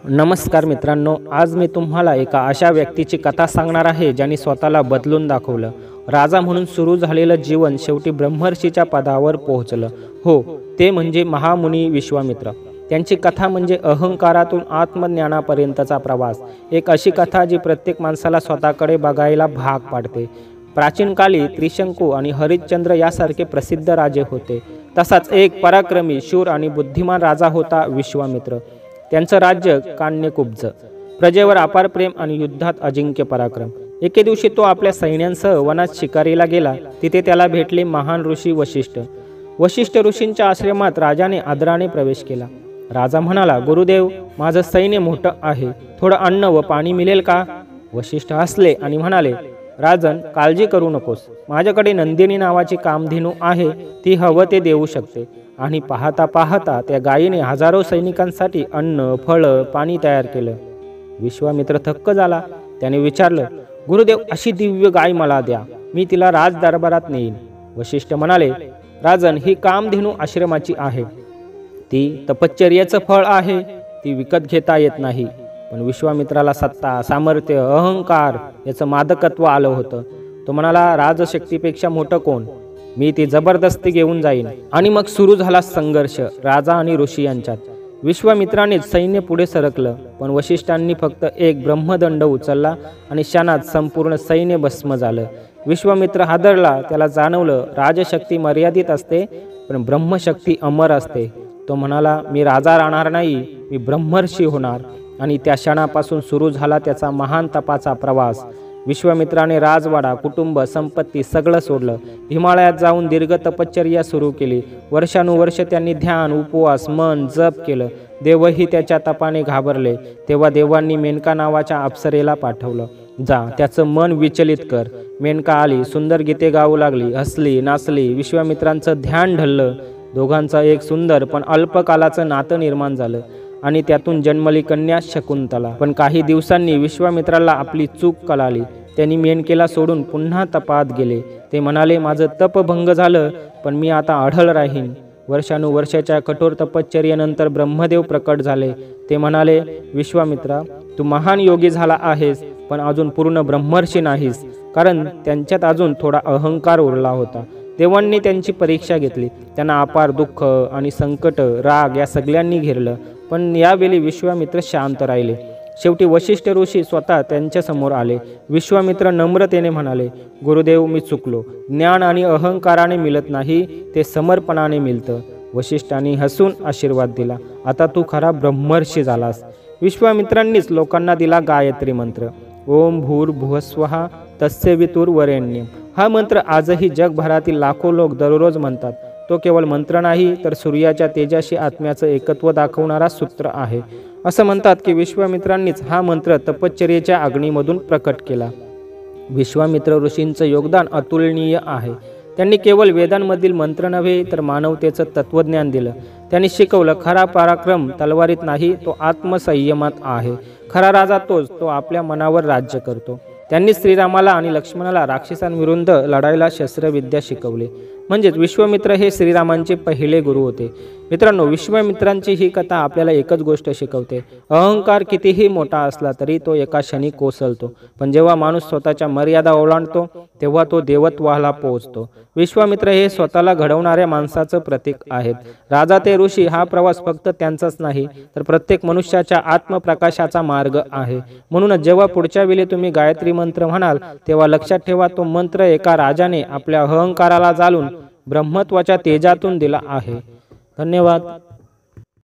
नमस्कार मित्रांनो, आज मी तुम्हाला एका अशा व्यक्तीची कथा सांगणार आहे ज्यांनी स्वतःला बदलून दाखवलं। राजा म्हणून सुरू झालेलं जीवन शेवटी ब्रह्मर्षीच्या पदावर पोहोचलं। हो, ते म्हणजे महामुनी विश्वामित्र। त्यांची कथा म्हणजे अहंकारातून आत्मज्ञानापर्यंतचा प्रवास। एक अशी कथा जी प्रत्येक माणसाला स्वतःकडे बघायला भाग पाडते। प्राचीन काली त्रिशंकू आणि हरिश्चंद्र यासारखे प्रसिद्ध राजे होते। तसाच एक पराक्रमी, शूर आणि बुद्धिमान राजा होता विश्वामित्र। त्यांचं राज्य काण्यकुब्ज, प्रजेवर अपार प्रेम आणि युद्धात अजिंक्य पराक्रम। एके दिवशी तो आपल्या सैन्यांसह वनात शिकारीला गेला। तिथे त्याला भेटले महान ऋषी वशिष्ठ। वशिष्ठ ऋषींच्या आश्रमात राजाने आदराने प्रवेश केला। राजा म्हणाला, गुरुदेव, माझं सैन्य मोठं आहे, थोडं अन्न व पाणी मिळेल का? वशिष्ठ हसले आणि म्हणाले, राजन, काळजी करू नकोस, माझ्याकडे नंदिनी नावाची कामधेनू आहे, ती हवं ते देऊ शकते। आणि पाहता पाहता त्या गायीने हजारो सैनिकांसाठी अन्न, फळं, पाणी तयार केलं। विश्वामित्र थक्क झाला। त्याने विचारलं, गुरुदेव, अशी दिव्य गाय मला द्या, मी तिला राज दरबारात नेईन। वशिष्ठ म्हणाले, राजन, ही कामधेनू आश्रमाची आहे, ती तपश्चर्याचं फळ आहे, ती विकत घेता येत नाही। पण विश्वामित्राला सत्ता, सामर्थ्य, अहंकार याचं मादकत्व आलं होतं। तो म्हणाला, राजशक्तीपेक्षा मोठं कोण? मी ती जबरदस्ती घेऊन जाईन। आणि मग सुरू झाला संघर्ष राजा आणि ऋषी यांच्यात। विश्वामित्रानेच सैन्य पुढे सरकलं, पण वशिष्ठांनी फक्त एक ब्रह्मदंड उचलला आणि क्षणात संपूर्ण सैन्य भस्म झालं। विश्वामित्र हादरला। त्याला जाणवलं, राजशक्ती मर्यादित असते, पण ब्रह्मशक्ती अमर असते। तो म्हणाला, मी राजा राहणार नाही, मी ब्रह्मर्षी होणार। आणि त्या क्षणापासून सुरू झाला त्याचा महान तपाचा प्रवास। विश्वामित्राने राजवाडा, कुटुंब, संपत्ती सगळं सोडलं। हिमालयात जाऊन दीर्घ तपश्चर्या सुरू केली। वर्षानुवर्ष त्यांनी ध्यान, उपवास, मन, जप केलं। देवही त्याच्या तपाने घाबरले। तेव्हा देवांनी मेनका नावाच्या अप्सरेला पाठवलं, जा, त्याचं मन विचलित कर। मेनका आली, सुंदर गीते गाऊ लागली, हसली, नाचली। विश्वामित्रांचं ध्यान ढळलं। दोघांचं एक सुंदर पण अल्पकालाचं नातं निर्माण झालं आणि त्यातून जन्मली कन्या शकुंतला। पण काही दिवसांनी विश्वामित्राला आपली चूक कळाली। त्यांनी मेनकेला सोडून पुन्हा तपात गेले। ते म्हणाले, माझं तप भंग झालं, पण मी आता अढळ राहीन। वर्षानुवर्षाच्या कठोर तपश्चर्येनंतर ब्रह्मदेव प्रकट झाले। ते म्हणाले, विश्वामित्रा, तू महान योगी झाला आहेस, पण अजून पूर्ण ब्रह्मर्षी नाहीस, कारण त्यांच्यात अजून थोडा अहंकार उरला होता। देवांनी त्यांची परीक्षा घेतली। त्यांना अपार दुःख आणि संकट, राग या सगळ्यांनी घेरलं, पण यावेळी विश्वामित्र शांत राहिले। शेवटी वशिष्ठ ऋषी स्वतः त्यांच्या समोर आले। विश्वामित्र नम्रतेने म्हणाले, गुरुदेव, मी चुकलो। ज्ञान आणि अहंकाराने मिळत नाही, ते समर्पणाने मिळतं। वशिष्ठांनी हसून आशीर्वाद दिला, आता तू खरा ब्रह्मर्षी झालास। विश्वामित्रांनीच लोकांना दिला गायत्री मंत्र, ओम भूर्भुवस्वः तत्सवितुर्वरेण्यम। हा मंत्र आजही जगभरातील लाखो लोक दररोज म्हणतात। तो केवळ मंत्र नाही, तर सूर्याच्या तेजाशी आत्म्याचं एकत्व दाखवणारा सूत्र आहे। असं म्हणतात की विश्वामित्रांनीच हा मंत्र तपश्चर्येच्या अग्नीमधून प्रकट केला। विश्वामित्र ऋषींचं योगदान अतुलनीय आहे। त्यांनी केवळ वेदांमधील मंत्र नव्हे, तर मानवतेचं तत्वज्ञान दिलं। त्यांनी शिकवलं, खरा पराक्रम तलवारीत नाही, तो आत्मसंयमात आहे। खरा राजा तोच, तो आपल्या मनावर राज्य करतो। त्यांनी श्रीरामाला आणि लक्ष्मणाला राक्षसांविरुद्ध लढायला शस्त्रविद्या शिकवली। म्हणजेच विश्वामित्र हे श्रीरामांचे पहिले गुरु होते। मित्रांनो, विश्वामित्रांची ही कथा आपल्याला एकच गोष्ट शिकवते, अहंकार कितीही मोठा असला तरी तो एका क्षणी कोसळतो, पण जेव्हा माणूस स्वतःच्या मर्यादा ओलांडतो तेव्हा तो देवत्वाला पोहोचतो। विश्वामित्र हे स्वतःला घडवणाऱ्या माणसाचं प्रतीक आहेत। राजा ते ऋषी हा प्रवास फक्त त्यांचाच नाही, तर प्रत्येक मनुष्याच्या आत्मप्रकाशाचा मार्ग आहे। म्हणूनच जेव्हा पुढच्या वेळी तुम्ही गायत्री मंत्र म्हणाल, तेव्हा लक्षात ठेवा, तो मंत्र एका राजाने आपल्या अहंकाराला जाळून ब्रह्मत्वाच्या तेजातून दिला आहे। धन्यवाद।